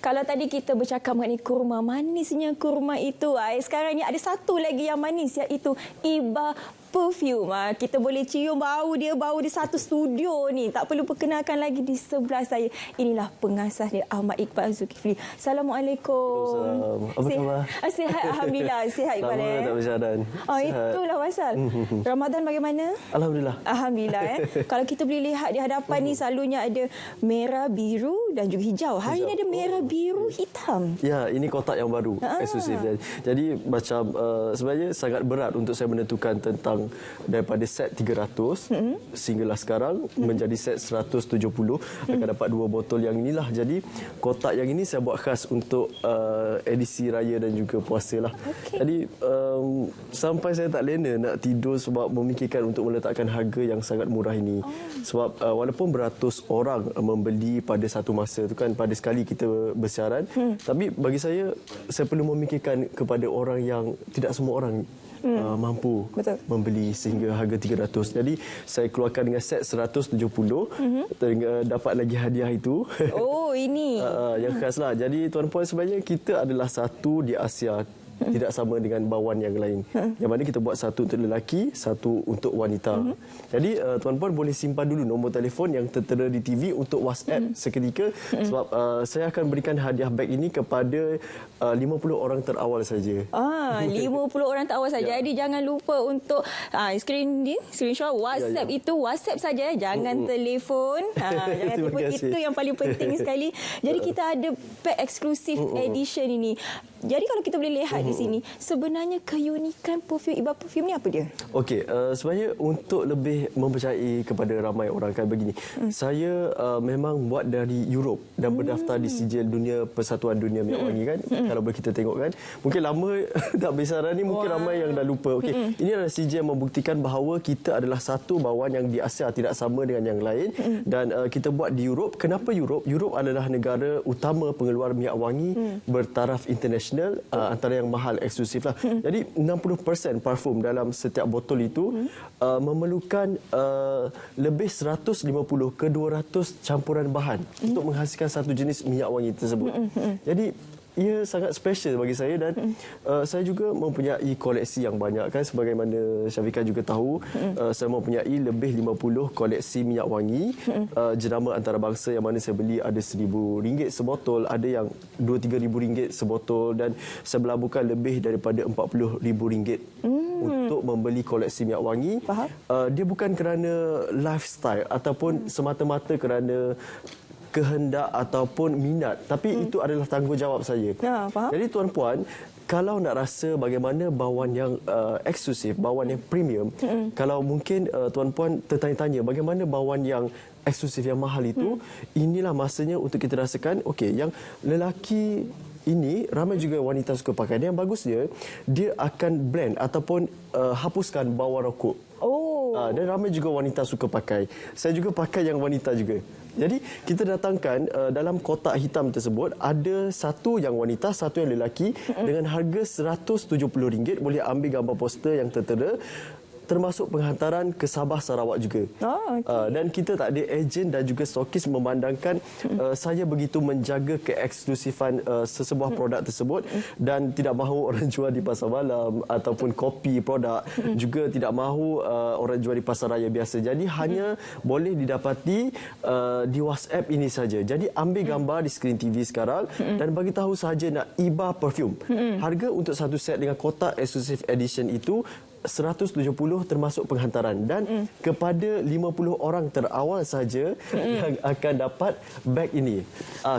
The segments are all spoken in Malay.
Kalau tadi kita bercakap mengenai kurma, manisnya kurma itu. Sekarang ni ada satu lagi yang manis, iaitu Iba Perfume. Kita boleh cium bau dia satu studio ni. Tak perlu perkenalkan lagi di sebelah saya. Inilah pengasas dia, Ahmad Iqbal Zulkifli. Assalamualaikum. Apa khabar? Sihat, Alhamdulillah. Sihat Iqbal. Lama tak bersiaran. Itulah pasal. Ramadan bagaimana? Alhamdulillah. Alhamdulillah. Kalau kita boleh lihat di hadapan ni, selalunya ada merah, biru dan juga hijau. Hari ini ada merah, biru, hitam. Ya, ini kotak yang baru, eksklusif. Jadi macam sebenarnya sangat berat untuk saya menentukan tentang daripada set 300 sehinggalah sekarang menjadi set 170 akan dapat 2 botol yang inilah. Jadi kotak yang ini saya buat khas untuk edisi raya dan juga puasa lah. Jadi sampai saya tak lena nak tidur sebab memikirkan untuk meletakkan harga yang sangat murah ini. Sebab walaupun beratus orang membeli pada satu masa tu kan, pada sekali kita bersiaran, tapi bagi saya perlu memikirkan kepada orang yang tidak semua orang mampu membeli sehingga harga 300. Jadi saya keluarkan dengan set 170 dapat lagi hadiah itu. Oh, ini yang khas lah. Jadi tuan-puan, sebenarnya kita adalah satu di Asia, tidak sama dengan bawan yang lain. Yang mana kita buat satu untuk lelaki, satu untuk wanita. Jadi tuan-puan boleh simpan dulu nombor telefon yang tertera di TV untuk WhatsApp seketika. Sebab saya akan berikan hadiah beg ini kepada 50 orang terawal saja. 50 orang terawal saja. Jadi jangan lupa untuk screenshot WhatsApp itu. WhatsApp saja, jangan telefon. Jangan telefon, itu yang paling penting sekali. Jadi kita ada pack eksklusif edition ini. Jadi kalau kita boleh lihat di sini, sebenarnya keunikan perfume Iba Perfume ni apa dia? Okey, sebenarnya untuk lebih mempercayai kepada ramai orang kan begini. Saya memang buat dari Europe dan berdaftar di sijil dunia, Persatuan Dunia Minyak Wangi kan. Kalau boleh kita tengok kan. Mungkin lama tak bersiaran ni, mungkin ramai yang dah lupa. Okey, ini adalah sijil yang membuktikan bahawa kita adalah satu bawan yang di Asia, tidak sama dengan yang lain. Dan kita buat di Europe. Kenapa Europe? Europe adalah negara utama pengeluar minyak wangi bertaraf internasional, antara yang mahal, eksklusif lah. Jadi 60% parfum dalam setiap botol itu memerlukan lebih 150 ke 200 campuran bahan untuk menghasilkan satu jenis minyak wangi tersebut. Jadi ia sangat special bagi saya. Dan saya juga mempunyai koleksi yang banyak kan, sebagaimana Syafiqah juga tahu. Saya mempunyai lebih 50 koleksi minyak wangi jenama antarabangsa, yang mana saya beli ada RM1,000 sebotol, ada yang RM2-3,000 sebotol, dan saya melaburkan lebih daripada RM40,000 untuk membeli koleksi minyak wangi. Dia bukan kerana lifestyle ataupun semata-mata kerana kehendak ataupun minat, tapi itu adalah tanggungjawab saya. Jadi tuan-puan, kalau nak rasa bagaimana bawan yang eksklusif, bawan yang premium, kalau mungkin tuan-puan tertanya-tanya bagaimana bawan yang eksklusif yang mahal itu, inilah masanya untuk kita rasakan. Okey, yang lelaki ini ramai juga wanita suka pakai. Dan yang bagusnya, dia akan blend ataupun hapuskan bawah rokok. Dan ramai juga wanita suka pakai. Saya juga pakai yang wanita juga. Jadi kita datangkan dalam kotak hitam tersebut ada satu yang wanita, satu yang lelaki, dengan harga RM170. Boleh ambil gambar poster yang tertera, termasuk penghantaran ke Sabah, Sarawak juga. Dan kita tak ada ejen dan juga stokis, memandangkan saya begitu menjaga keeksklusifan sesebuah produk tersebut, dan tidak mahu orang jual di pasar malam ataupun kopi produk, juga tidak mahu orang jual di pasar raya biasa. Jadi hanya boleh didapati di WhatsApp ini saja. Jadi ambil gambar di skrin TV sekarang dan bagi tahu sahaja nak Iba Perfume. Harga untuk satu set dengan kotak eksklusif edition itu RM170 termasuk penghantaran, dan kepada 50 orang terawal saja yang akan dapat beg ini.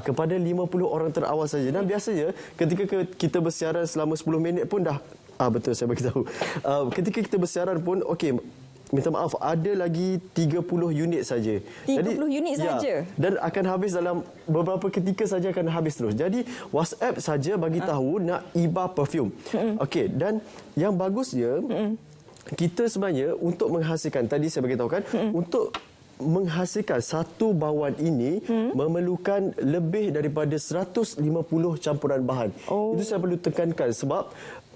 Kepada 50 orang terawal saja. Dan biasanya ketika kita bersiaran selama 10 minit pun dah betul, saya bagi tahu. Ketika kita bersiaran pun okey, minta maaf, ada lagi 30 unit saja. 30 unit saja. Dan akan habis dalam beberapa ketika saja, akan habis terus. Jadi WhatsApp saja bagi tahu nak Iba Perfume. Okey, dan yang bagusnya kita sebenarnya untuk menghasilkan, tadi saya bagi tahu kan, untuk menghasilkan satu bawan ini memerlukan lebih daripada 150 campuran bahan. Itu saya perlu tekankan sebab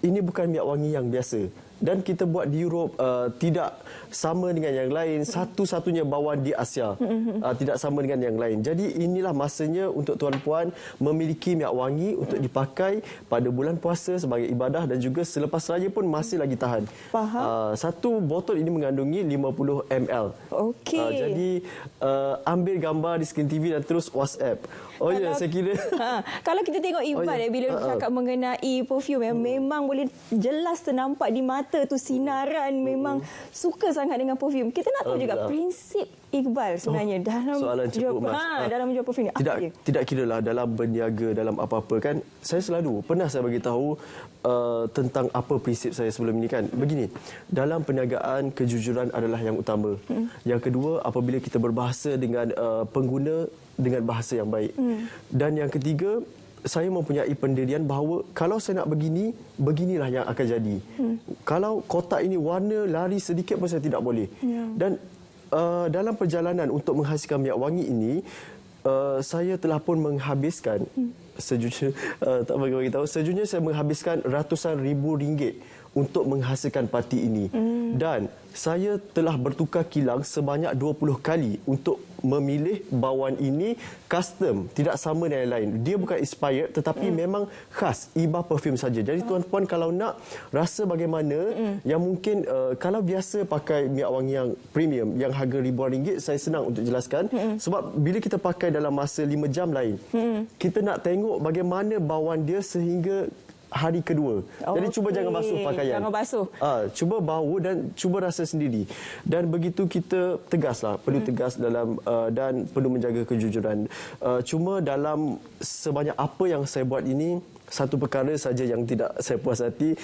ini bukan minyak wangi yang biasa. Dan kita buat di Europe tidak sama dengan yang lain. Satu-satunya bawaan di Asia. Tidak sama dengan yang lain. Jadi inilah masanya untuk tuan-puan memiliki minyak wangi untuk dipakai pada bulan puasa sebagai ibadah dan juga selepas raya pun masih lagi tahan. Faham. Satu botol ini mengandungi 50 ml. Okey. Jadi ambil gambar di skrin TV dan terus WhatsApp. Oh ya, saya kira. Kalau kita tengok Iqbal bila cakap mengenai perfume yang memang boleh jelas ternampak di mata tu sinaran, memang suka sangat dengan perfume. Kita nak tahu juga prinsip Iqbal sebenarnya dalam dalam menjual perfume ni. Tidak kiralah dalam berniaga, dalam apa-apa kan. Saya selalu pernah saya bagi tahu tentang apa prinsip saya sebelum ini kan. Begini, dalam perniagaan kejujuran adalah yang utama. Yang kedua, apabila kita berbahasa dengan pengguna dengan bahasa yang baik. Dan yang ketiga, saya mempunyai pendirian bahawa kalau saya nak begini, beginilah yang akan jadi. Kalau kotak ini warna lari sedikit pun saya tidak boleh. Dan dalam perjalanan untuk menghasilkan minyak wangi ini, saya telah pun menghabiskan sejujurnya tak bagi tahu, sejujurnya saya menghabiskan ratusan ribu ringgit untuk menghasilkan parti ini. Dan saya telah bertukar kilang sebanyak 20 kali untuk memilih bawaan ini custom, tidak sama dengan yang lain. Dia bukan expired tetapi memang khas Iba perfume saja. Jadi tuan-puan kalau nak rasa bagaimana yang mungkin kalau biasa pakai minyak wangi yang premium yang harga ribuan ringgit, saya senang untuk jelaskan sebab bila kita pakai dalam masa 5 jam lain, kita nak tengok bagaimana bawaan dia sehingga hari kedua. Jadi cuba jangan basuh pakaian. Jangan basuh. Cuba bau dan cuba rasa sendiri. Dan begitu kita tegaslah, perlu tegas dalam dan perlu menjaga kejujuran. Cuma dalam sebanyak apa yang saya buat ini, satu perkara saja yang tidak saya puas hati,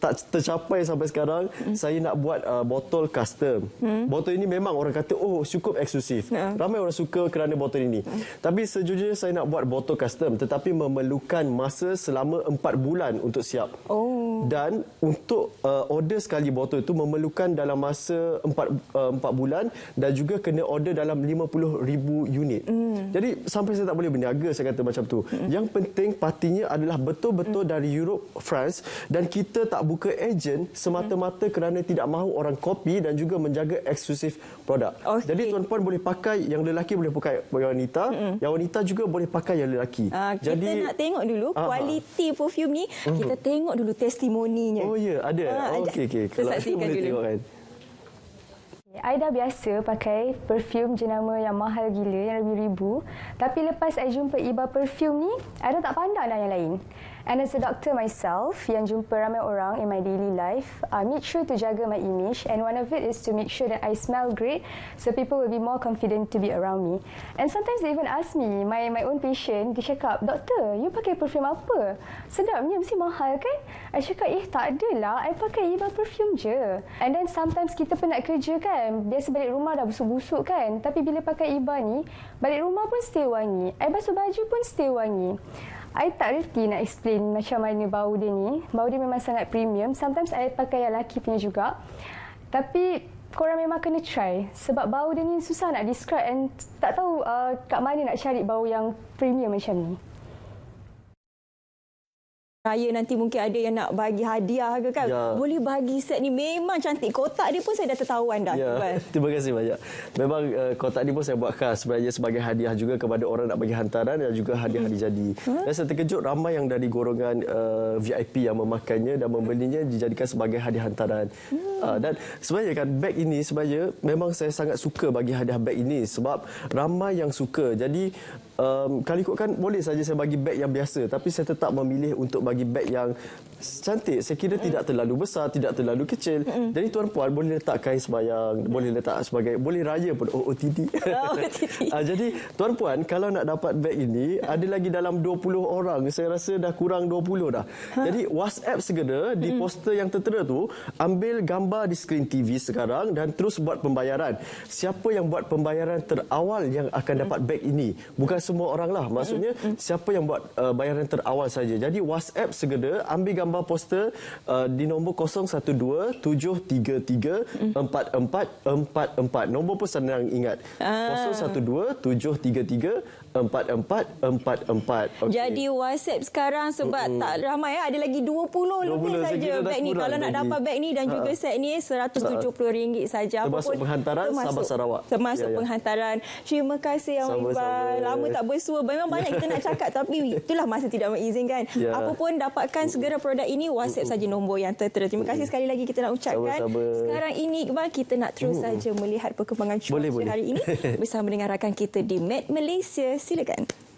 tak tercapai sampai sekarang. Saya nak buat botol custom. Botol ini memang orang kata, oh cukup eksklusif. Ramai orang suka kerana botol ini. Tapi sejujurnya saya nak buat botol custom tetapi memerlukan masa selama 4 bulan untuk siap. Dan untuk order sekali botol itu memerlukan dalam masa 4 bulan dan juga kena order dalam 50,000 unit. Jadi sampai saya tak boleh berniaga, saya kata macam tu. Yang penting partinya adalah betul-betul dari Europe, France, dan kita tak buka ejen semata-mata kerana tidak mahu orang copy dan juga menjaga eksklusif produk. Jadi tuan-puan boleh pakai, yang lelaki boleh pakai yang wanita, yang wanita juga boleh pakai yang lelaki. Kita nak tengok dulu kualiti perfume ni, kita tengok dulu testimoninya. Oh ya, ada. Okey. Kalau saksikan boleh dulu. tengok kan. I dah biasa pakai perfume jenama yang mahal gila, yang ribu-ribu. Tapi lepas I jumpa Iba perfume ni, I dah tak pandang dah yang lain. And as a doctor myself, yang jumpa ramai orang in my daily life, I make sure to jaga my image. And one of it is to make sure that I smell great, so people will be more confident to be around me. And sometimes they even ask me, my own patient, dia cakap, "Doktor, you pakai perfume apa? Sedapnya, mesti mahal kan?" I cakap, tak adalah, I pakai Iba perfume je. And then sometimes kita penat kerja kan, biasa balik rumah dah busuk-busuk kan. Tapi bila pakai Iba ni, balik rumah pun still wangi. I basuh baju pun still wangi. I tak reti nak explain macam mana bau dia ni. Bau dia memang sangat premium. Sometimes I pakai yang lelaki punya juga. Tapi korang memang kena try. Sebab bau dia ni susah nak describe and tak tahu kat mana nak cari bau yang premium macam ni. Raya nanti mungkin ada yang nak bagi hadiah ke kan. Boleh bagi set ni, memang cantik. Kotak dia pun saya dah tertawan dah. Terima kasih banyak. Memang kotak ni pun saya buat khas sebenarnya sebagai hadiah juga kepada orang nak bagi hantaran dan juga hadiah hari jadi. Dan saya terkejut ramai yang dari golongan VIP yang memakainya dan membelinya dijadikan sebagai hadiah hantaran. Dan sebenarnya kan beg ini sebenarnya memang saya sangat suka bagi hadiah beg ini sebab ramai yang suka. Jadi kalau ikutkan boleh saja saya bagi beg yang biasa, tapi saya tetap memilih untuk bagi beg yang cantik. Saya kira tidak terlalu besar, tidak terlalu kecil. Jadi tuan-puan boleh letak kain sembahyang, boleh letak sebagai, boleh raya pun OOTD. Jadi tuan-puan kalau nak dapat beg ini, ada lagi dalam 20 orang. Saya rasa dah kurang 20 dah. Jadi WhatsApp segera di poster yang tertera tu, ambil gambar di skrin TV sekarang dan terus buat pembayaran. Siapa yang buat pembayaran terawal yang akan dapat beg ini. Bukan semua orang lah. Maksudnya siapa yang buat bayaran terawal saja. Jadi WhatsApp segera ambil gambar poster di nombor 012-733-4444. Nombor pun senang ingat. 012-733-4444. 4444. Okay. Jadi WhatsApp sekarang sebab tak ramai, ada lagi 20 lebih saja beg ni. Kalau nak dapat beg ni dan juga set ni RM170 saja. Termasuk penghantaran Sabah Sarawak. Termasuk penghantaran. Terima kasih Yang Iqbal. Lama tak bersua. Memang banyak kita nak cakap tapi itulah masa tidak mengizinkan. Apa pun dapatkan segera produk ini, WhatsApp saja nombor yang tertera. Terima kasih sekali lagi kita nak ucapkan. Sekarang ini Iqbal, kita nak terus saja melihat perkembangan cuaca hari ini bersama dengan rakan kita di Met Malaysia. Silakan.